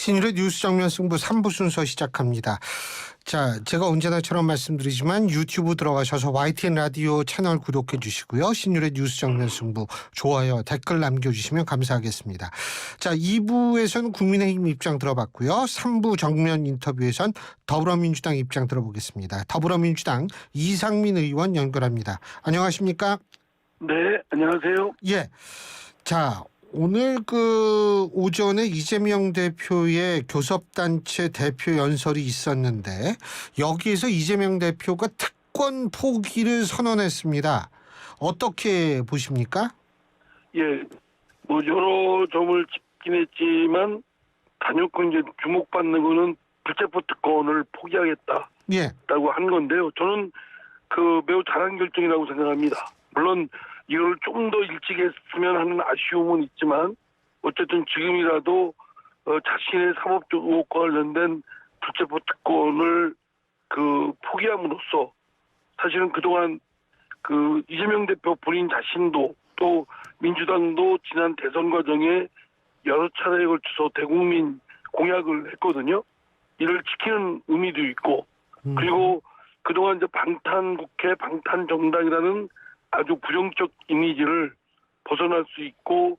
신일의 뉴스 정면 승부 3부 순서 시작합니다. 자, 제가 언제나처럼 말씀드리지만 유튜브 들어가셔서 YTN 라디오 채널 구독해 주시고요. 신일의 뉴스 정면 승부 좋아요, 댓글 남겨주시면 감사하겠습니다. 자, 2부에서는 국민의힘 입장 들어봤고요. 3부 정면 인터뷰에선 더불어민주당 입장 들어보겠습니다. 더불어민주당 이상민 의원 연결합니다. 안녕하십니까? 네, 안녕하세요. 예. 자, 오늘 오전에 이재명 대표의 교섭단체 대표 연설이 있었는데 여기에서 이재명 대표가 특권 포기를 선언했습니다. 어떻게 보십니까? 예, 뭐 여러 점을 짚긴 했지만 단연코 이제 주목받는 거는 불체포 특권을 포기하겠다라고 예. 한 건데요. 저는 매우 잘한 결정이라고 생각합니다. 물론 이걸 좀 더 일찍 했으면 하는 아쉬움은 있지만 어쨌든 지금이라도 자신의 사법적 의혹과 관련된 불체포 특권을 포기함으로써 사실은 그동안 이재명 대표 본인 자신도 또 민주당도 지난 대선 과정에 여러 차례에 걸쳐서 대국민 공약을 했거든요. 이를 지키는 의미도 있고 그리고 그동안 이제 방탄국회, 방탄정당이라는 아주 부정적 이미지를 벗어날 수 있고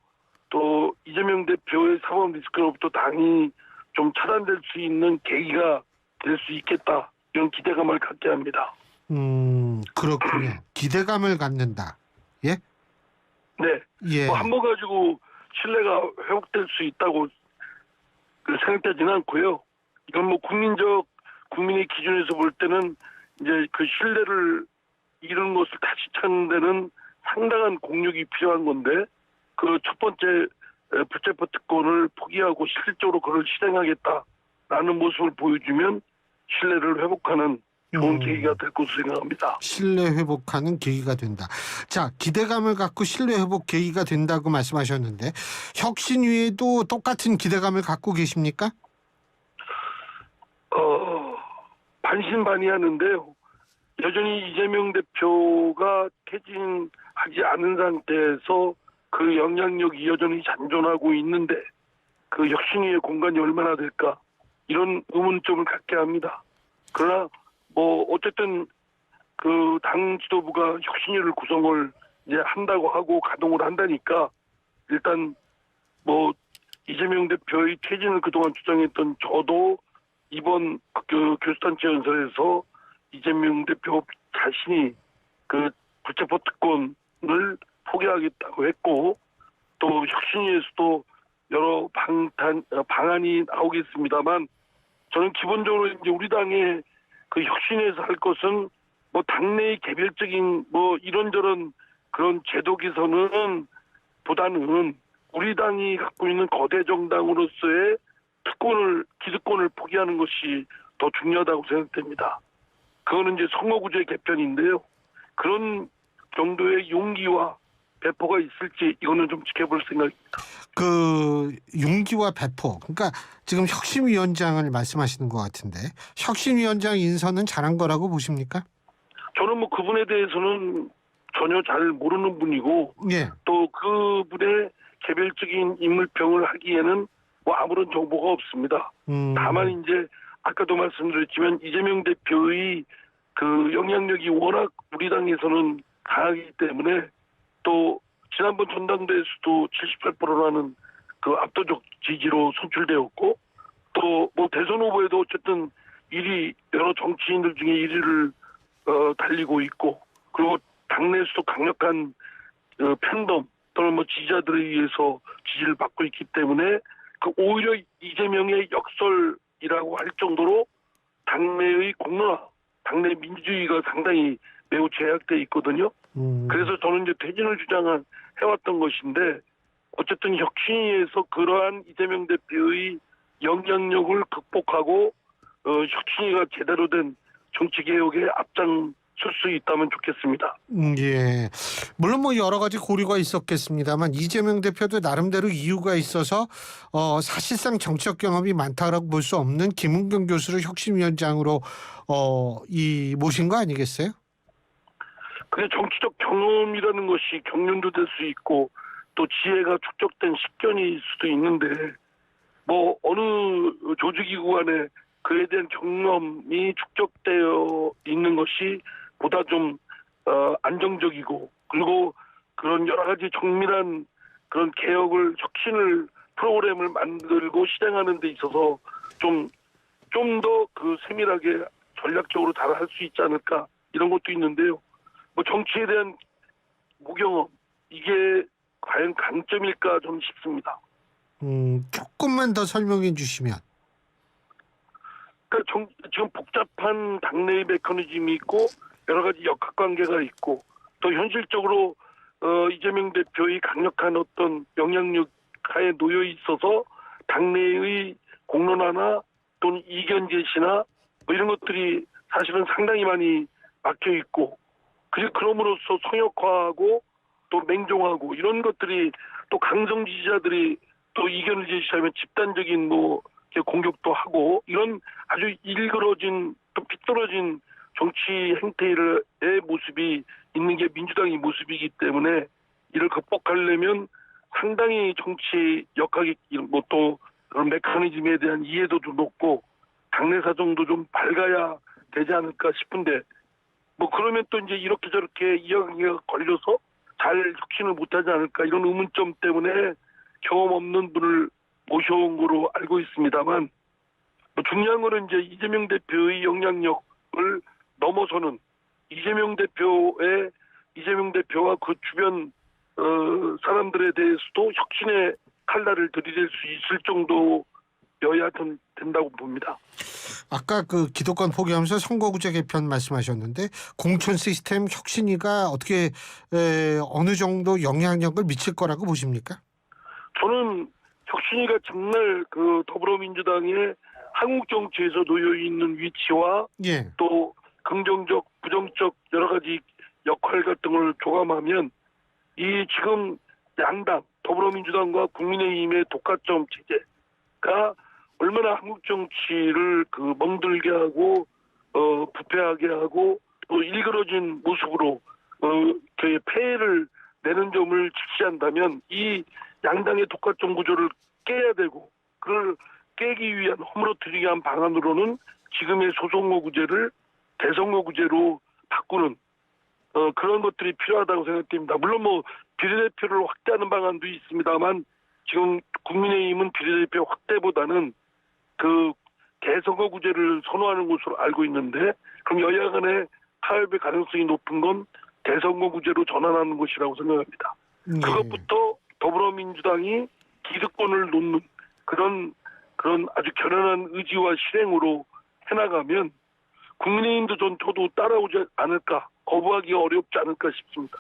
또 이재명 대표의 사법 리스크로부터 당이 좀 차단될 수 있는 계기가 될 수 있겠다. 이런 기대감을 갖게 합니다. 그렇군요. 기대감을 갖는다. 예? 네. 예. 한 번 가지고 신뢰가 회복될 수 있다고 생각되지는 않고요. 이건 뭐 국민의 기준에서 볼 때는 이제 그 신뢰를 이런 것을 다시 찾는 데는 상당한 공력이 필요한 건데 첫 번째 불체포 특권을 포기하고 실질적으로 그걸 실행하겠다라는 모습을 보여주면 신뢰를 회복하는 좋은 계기가 될 것으로 생각합니다. 신뢰 회복하는 계기가 된다. 자, 기대감을 갖고 신뢰 회복 계기가 된다고 말씀하셨는데 혁신위에도 똑같은 기대감을 갖고 계십니까? 반신반의하는데요. 여전히 이재명 대표가 퇴진하지 않은 상태에서 그 영향력이 여전히 잔존하고 있는데 그 혁신위의 공간이 얼마나 될까 이런 의문점을 갖게 합니다. 그러나 뭐 어쨌든 당 지도부가 혁신위를 구성을 이제 한다고 하고 가동을 한다니까 일단 뭐 이재명 대표의 퇴진을 그동안 주장했던 저도 이번 교수단체 연설에서 이재명 대표 자신이 불체포 특권을 포기하겠다고 했고 또 혁신위에서도 여러 방안이 나오겠습니다만 저는 기본적으로 이제 우리 당의 혁신위에서 할 것은 뭐 당내의 개별적인 뭐 이런저런 그런 제도 개선은 보다는 우리 당이 갖고 있는 거대 정당으로서의 기득권을 포기하는 것이 더 중요하다고 생각됩니다. 그거는 이제 선거구제 개편인데요. 그런 정도의 용기와 배포가 있을지 이거는 좀 지켜볼 생각입니다. 용기와 배포. 그러니까 지금 혁신위원장을 말씀하시는 것 같은데 혁신위원장 인선은 잘한 거라고 보십니까? 저는 뭐 그분에 대해서는 전혀 잘 모르는 분이고 예. 또 그분의 개별적인 인물평을 하기에는 뭐 아무런 정보가 없습니다. 다만 이제 아까도 말씀드렸지만 이재명 대표의 영향력이 워낙 우리 당에서는 강하기 때문에 또 지난번 전당대회에서도 78%라는 압도적 지지로 선출되었고 또 뭐 대선 후보에도 어쨌든 여러 정치인들 중에 1위를 달리고 있고 그리고 당내에서도 강력한 팬덤 또는 뭐 지지자들에 의해서 지지를 받고 있기 때문에 오히려 이재명의 역설이라고 할 정도로 당내의 공론화, 당내 민주주의가 상당히 매우 제약돼 있거든요. 그래서 저는 이제 퇴진을 주장해왔던 것인데 어쨌든 혁신위에서 그러한 이재명 대표의 영향력을 극복하고 혁신위가 제대로 된 정치 개혁에 앞장설 수 있다면 좋겠습니다. 예. 물론 뭐 여러 가지 고려가 있었겠습니다만 이재명 대표도 나름대로 이유가 있어서 사실상 정치적 경험이 많다라고 볼 수 없는 김은경 교수를 혁신위원장으로 모신 거 아니겠어요? 그게 정치적 경험이라는 것이 경륜도 될 수 있고 또 지혜가 축적된 식견일 수도 있는데 뭐 어느 조직이고 간에 그에 대한 경험이 축적되어 있는 것이 보다 좀 안정적이고, 그리고 그런 여러 가지 정밀한 그런 개혁을 혁신을 프로그램을 만들고 실행하는 데 있어서 좀 더 그 세밀하게 전략적으로 잘 할 수 있지 않을까, 이런 것도 있는데요. 뭐 정치에 대한 무경험, 이게 과연 강점일까 좀 싶습니다. 조금만 더 설명해 주시면. 그러니까 지금 복잡한 당내의 메커니즘이 있고 여러 가지 역학관계가 있고, 또 현실적으로 이재명 대표의 강력한 어떤 영향력 하에 놓여 있어서 당내의 공론화나 또는 이견 제시나 뭐 이런 것들이 사실은 상당히 많이 막혀 있고, 그리고 그럼으로써 성역화하고 또 맹종하고 이런 것들이, 또 강성 지지자들이 또 이견을 제시하면 집단적인 뭐 공격도 하고, 이런 아주 일그러진 또 삐뚤어진 정치 행태의 모습이 있는 게 민주당의 모습이기 때문에, 이를 극복하려면 상당히 정치 역학이 뭐 또 그런 메커니즘에 대한 이해도도 높고 당내 사정도 좀 밝아야 되지 않을까 싶은데, 뭐 그러면 또 이제 이렇게 저렇게 이야기가 걸려서 잘 혁신을 못하지 않을까, 이런 의문점 때문에 경험 없는 분을 모셔온 거로 알고 있습니다만, 뭐 중요한 거는 이제 이재명 대표의 영향력을 넘어서는 이재명 대표와 그 주변 사람들에 대해서도 혁신의 칼날을 들이댈 수 있을 정도여야 된다고 봅니다. 아까 그 기득권 포기하면서 선거구제 개편 말씀하셨는데, 공천 시스템 혁신위가 어떻게 어느 정도 영향력을 미칠 거라고 보십니까? 저는 혁신위가 정말 그 더불어민주당의 한국 정치에서 놓여 있는 위치와 예. 또 긍정적, 부정적 여러 가지 역할 같은 걸 조감하면, 이 지금 양당 더불어민주당과 국민의힘의 독과점 체제가 얼마나 한국 정치를 그 멍들게 하고 부패하게 하고 또 일그러진 모습으로 그 폐해를 내는 점을 직시한다면, 이 양당의 독과점 구조를 깨야 되고, 그걸 깨기 위한, 허물어뜨리기 위한 방안으로는 지금의 소선거구제를 대선거구제로 바꾸는 그런 것들이 필요하다고 생각됩니다. 물론 뭐 비례대표를 확대하는 방안도 있습니다만, 지금 국민의힘은 비례대표 확대보다는 그 대선거구제를 선호하는 것으로 알고 있는데, 그럼 여야 간의 타협의 가능성이 높은 건 대선거구제로 전환하는 것이라고 생각합니다. 예. 그것부터 더불어민주당이 기득권을 놓는 그런 아주 결연한 의지와 실행으로 해나가면 국민의힘도 저도 따라오지 않을까, 거부하기가 어렵지 않을까 싶습니다.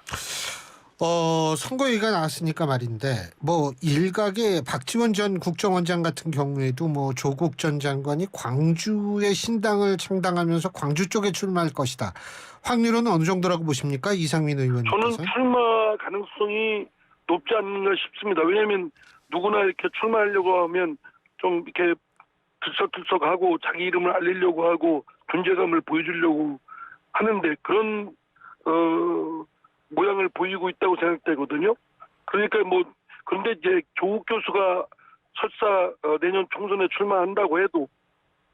선거위가 나왔으니까 말인데, 뭐 일각의 박지원 전 국정원장 같은 경우에도 뭐 조국 전 장관이 광주의 신당을 창당하면서 광주 쪽에 출마할 것이다. 확률은 어느 정도라고 보십니까, 이상민 의원님께서? 저는 출마 가능성이 높지 않는가 싶습니다. 왜냐하면 누구나 이렇게 출마하려고 하면 좀 이렇게 들썩들썩하고 자기 이름을 알리려고 하고 존재감을 보여주려고 하는데, 그런 모양을 보이고 있다고 생각되거든요. 그러니까 뭐, 그런데 이제 조국 교수가 설사 내년 총선에 출마한다고 해도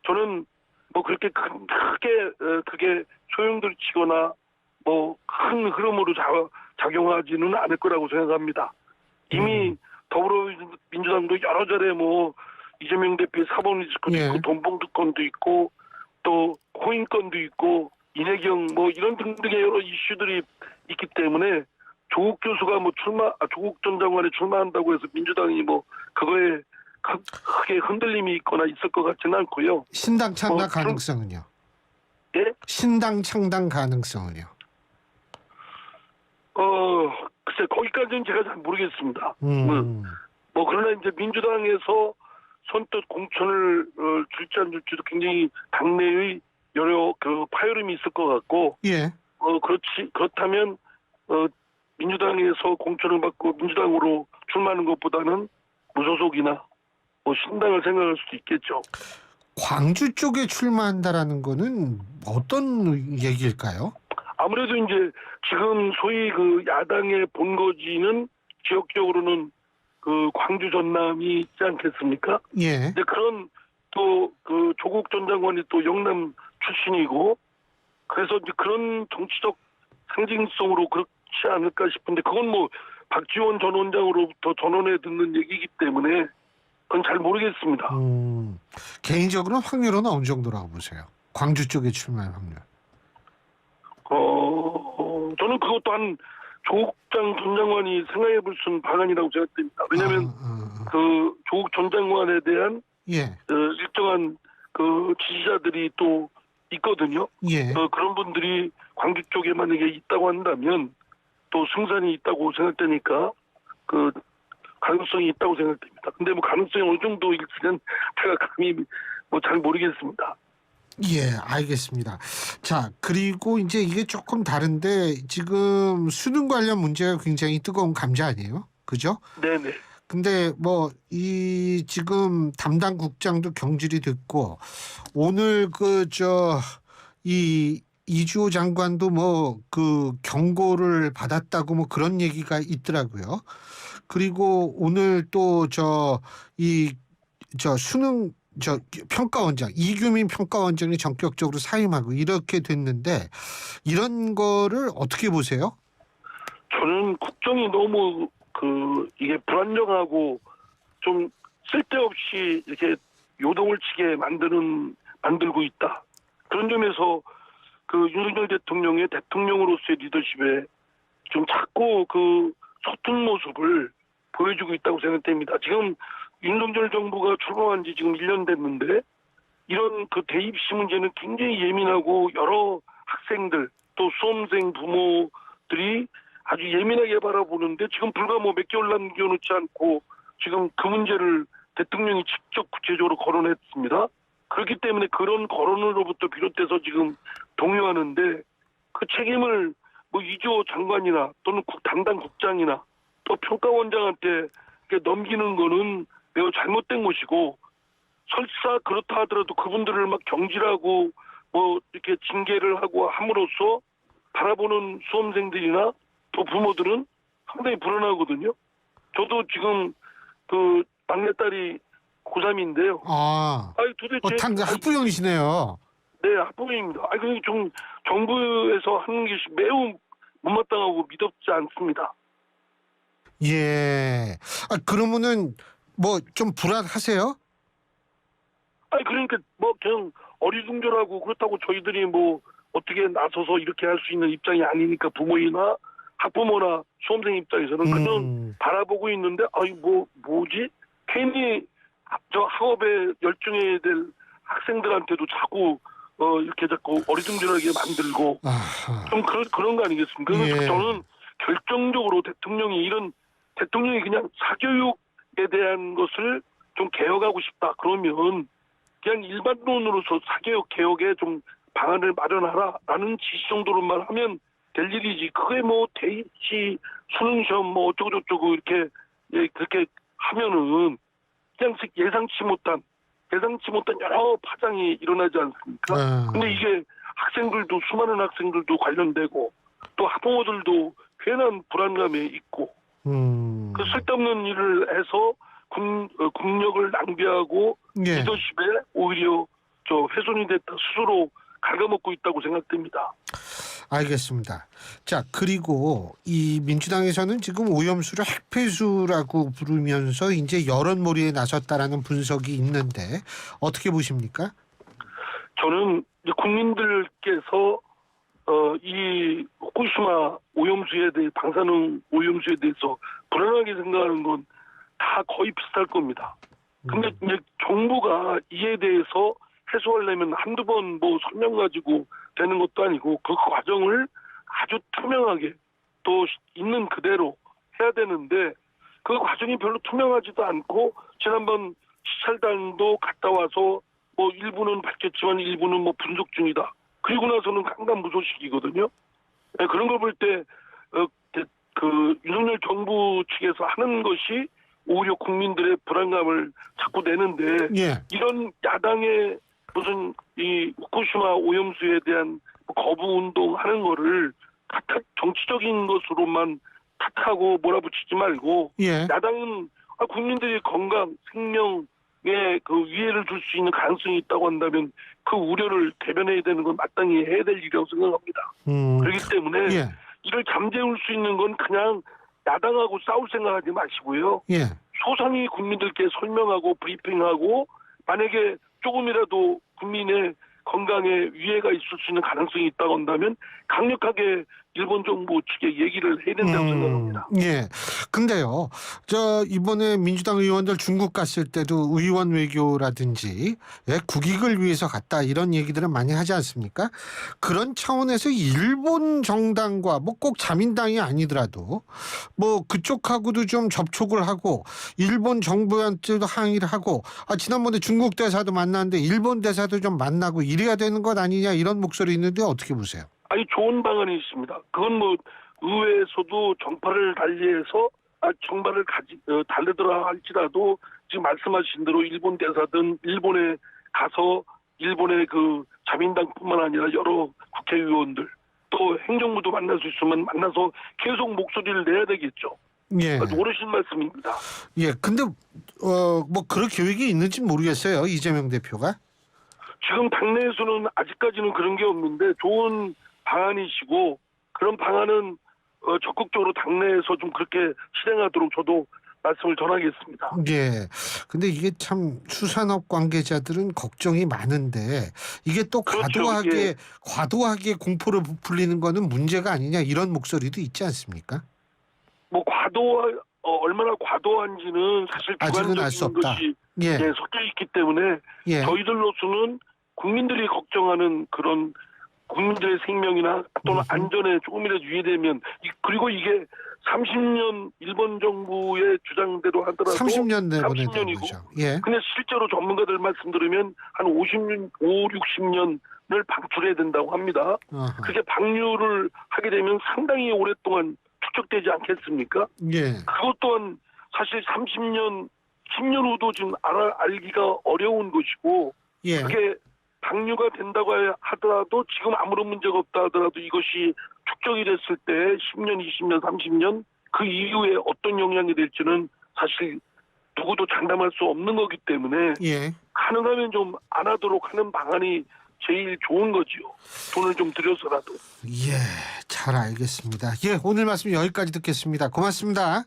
저는 뭐 그렇게 크게 그게 소용돌이 치거나 뭐 큰 흐름으로 작용하지는 않을 거라고 생각합니다. 이미 더불어민주당도 여러 차례 뭐 이재명 대표의 사법 리스크도 예. 있고 돈봉투건도 있고 또 코인건도 있고 이내경 뭐 이런 등등의 여러 이슈들이 있기 때문에, 조국 교수가 뭐 조국 전 장관이 출마한다고 해서 민주당이 뭐 그거에 크게 흔들림이 있거나 있을 것 같지는 않고요. 신당 창당 가능성은요? 예? 신당 창당 가능성은요? 글쎄 거기까지는 제가 잘 모르겠습니다. 뭐 그러나 이제 민주당에서 선뜻 공천을 줄지 안 줄지도 굉장히 당내의 여러 그 파열음이 있을 것 같고, 예. 그렇다면 민주당에서 공천을 받고 민주당으로 출마하는 것보다는 무소속이나 뭐 신당을 생각할 수도 있겠죠. 광주 쪽에 출마한다라는 거는 어떤 얘기일까요? 아무래도 이제 지금 소위 그 야당의 본거지는 지역적으로는 그 광주 전남이 있지 않겠습니까? 예. 이제 그런 또 그 조국 전 장관이 또 영남 출신이고 그래서 이제 그런 정치적 상징성으로 그렇지 않을까 싶은데 그건 뭐 박지원 전 원장으로부터 전원에 듣는 얘기이기 때문에 그건 잘 모르겠습니다. 개인적으로 확률은 어느 정도라고 보세요? 광주 쪽에 출마할 확률. 저는 그것도 한 조국 전 장관이 생각해 볼 수 있는 방안이라고 생각됩니다. 왜냐하면 그 조국 전 장관에 대한 예. 일정한 그 지지자들이 또 있거든요. 예. 그런 분들이 광주 쪽에 만약에 있다고 한다면 또 승산이 있다고 생각되니까 그 가능성이 있다고 생각됩니다. 근데 뭐 가능성이 어느 정도일지는 제가 감히 뭐 잘 모르겠습니다. 예, 알겠습니다. 자, 그리고 이제 이게 조금 다른데 지금 수능 관련 문제가 굉장히 뜨거운 감자 아니에요? 그죠? 네네. 근데 뭐 이 지금 담당 국장도 경질이 됐고 오늘 이 이주호 장관도 뭐 그 경고를 받았다고 뭐 그런 얘기가 있더라고요. 그리고 오늘 또 수능 평가원장 이규민 평가원장이 전격적으로 사임하고 이렇게 됐는데 이런 거를 어떻게 보세요? 저는 국정이 너무 이게 불안정하고 좀 쓸데없이 이렇게 요동을 치게 만들고 있다. 그런 점에서 그 윤석열 대통령의 대통령으로서의 리더십에 좀 자꾸 그 서툰 모습을 보여주고 있다고 생각됩니다. 지금 윤석열 정부가 출범한 지 지금 1년 됐는데 이런 그 대입시 문제는 굉장히 예민하고 여러 학생들 또 수험생 부모들이 아주 예민하게 바라보는데 지금 불과 뭐 몇 개월 남겨놓지 않고 지금 그 문제를 대통령이 직접 구체적으로 거론했습니다. 그렇기 때문에 그런 거론으로부터 비롯돼서 지금 동요하는데 그 책임을 뭐 이주호 장관이나 또는 담당 국장이나 또 평가원장한테 넘기는 거는 매우 잘못된 것이고 설사 그렇다 하더라도 그분들을 막 경질하고 뭐 이렇게 징계를 하고 함으로써 바라보는 수험생들이나 또 부모들은 상당히 불안하거든요. 저도 지금 그 막내딸이 고3인데요. 아니 도대체 학부형이시네요. 네, 학부모입니다. 아니 그게 좀 정부에서 하는 것이 매우 못마땅하고 미덥지 않습니다. 예. 그러면은 뭐 좀 불안하세요? 아니 그러니까 뭐 그냥 어리둥절하고 그렇다고 저희들이 뭐 어떻게 나서서 이렇게 할 수 있는 입장이 아니니까 부모이나 학부모나 수험생 입장에서는 그냥 바라보고 있는데 아이 뭐지? 괜히 저 학업에 열중해야 될 학생들한테도 자꾸 이렇게 자꾸 어리둥절하게 만들고 좀 그런 거 아니겠습니까? 그래서 예. 저는 결정적으로 대통령이 그냥 사교육에 대한 것을 좀 개혁하고 싶다. 그러면 그냥 일반론으로서 사교육 개혁에 좀 방안을 마련하라라는 지시 정도로만 하면 될 일이지. 그게 뭐 대입시 수능시험 뭐 어쩌고저쩌고 이렇게 그렇게 하면은 그냥 예상치 못한 여러 파장이 일어나지 않습니까? 근데 이게 학생들도 수많은 학생들도 관련되고 또 학부모들도 괜한 불안감에 있고 그 쓸데없는 일을 해서 국력을 낭비하고 예. 리더십에 오히려 훼손이 됐다 스스로 갉아먹고 있다고 생각됩니다. 알겠습니다. 자, 그리고 이 민주당에서는 지금 오염수를 핵폐수라고 부르면서 이제 여론몰이에 나섰다라는 분석이 있는데 어떻게 보십니까? 저는 이제 국민들께서 이 후쿠시마 오염수에 대해 방사능 오염수에 대해서 불안하게 생각하는 건 다 거의 비슷할 겁니다. 근데 이제 정부가 이에 대해서 해소하려면 한두 번 뭐 설명 가지고 되는 것도 아니고 그 과정을 아주 투명하게 또 있는 그대로 해야 되는데 그 과정이 별로 투명하지도 않고 지난번 시찰단도 갔다 와서 뭐 일부는 밝혔지만 일부는 뭐 분석 중이다. 그리고 나서는 강간무소식이거든요. 네, 그런 걸 볼 때 그 윤석열 정부 측에서 하는 것이 오히려 국민들의 불안감을 자꾸 내는데 예. 이런 야당의 무슨 이 후쿠시마 오염수에 대한 거부 운동하는 거를 정치적인 것으로만 탓하고 몰아붙이지 말고 예. 야당은 국민들이 건강, 생명에 그 위해를 줄 수 있는 가능성이 있다고 한다면 그 우려를 대변해야 되는 건 마땅히 해야 될 일이라고 생각합니다. 그렇기 때문에 예. 이를 잠재울 수 있는 건 그냥 야당하고 싸울 생각하지 마시고요. 예. 소상히 국민들께 설명하고 브리핑하고 만약에 조금이라도 국민의 건강에 위해가 있을 수 있는 가능성이 있다고 한다면 강력하게 일본 정부 측에 얘기를 해야 된다고 생각합니다. 예. 근데요, 이번에 민주당 의원들 중국 갔을 때도 의원 외교라든지 국익을 위해서 갔다 이런 얘기들은 많이 하지 않습니까? 그런 차원에서 일본 정당과 뭐 꼭 자민당이 아니더라도 뭐 그쪽하고도 좀 접촉을 하고 일본 정부한테도 항의를 하고 지난번에 중국 대사도 만났는데 일본 대사도 좀 만나고 이래야 되는 것 아니냐 이런 목소리 있는데 어떻게 보세요? 좋은 방안이 있습니다. 그건 뭐 의회에서도 정파를 달리해서 달리더라 할지라도 지금 말씀하신 대로 일본 대사든 일본에 가서 일본의 그 자민당뿐만 아니라 여러 국회의원들 또 행정부도 만날 수 있으면 만나서 계속 목소리를 내야 되겠죠. 예. 옳으신 말씀입니다. 예. 근데 뭐 그런 계획이 있는지 모르겠어요. 이재명 대표가. 지금 당내에서는 아직까지는 그런 게 없는데 좋은 방안이시고 그런 방안은 적극적으로 당내에서 좀 그렇게 실행하도록 저도 말씀을 전하겠습니다. 예. 근데 이게 참 수산업 관계자들은 걱정이 많은데 이게 또 그렇죠. 과도하게 공포를 부풀리는 거는 문제가 아니냐 이런 목소리도 있지 않습니까? 뭐 얼마나 과도한지는 사실 아직은 알 수 주관적인 없다. 것이 예. 섞여 있기 때문에 예. 저희들로서는 국민들이 걱정하는 그런 국민들의 생명이나 또는 안전에 조금이라도 유의되면 그리고 이게 30년 일본 정부의 주장대로 하더라도 30년 내보내는 30년이고 거죠. 예. 근데 실제로 전문가들 말씀 들으면 한 60년을 방출해야 된다고 합니다. 어허. 그렇게 방류를 하게 되면 상당히 오랫동안 축적되지 않겠습니까? 예. 그것 또한 사실 30년, 10년 후도 지금 알기가 어려운 것이고 예. 그게 방류가 된다고 하더라도 지금 아무런 문제가 없다 하더라도 이것이 축적이 됐을 때 10년, 20년, 30년 그 이후에 어떤 영향이 될지는 사실 누구도 장담할 수 없는 거기 때문에 예. 가능하면 좀 안 하도록 하는 방안이 제일 좋은 거지요. 돈을 좀 들여서라도. 예. 잘 알겠습니다. 예. 오늘 말씀 여기까지 듣겠습니다. 고맙습니다.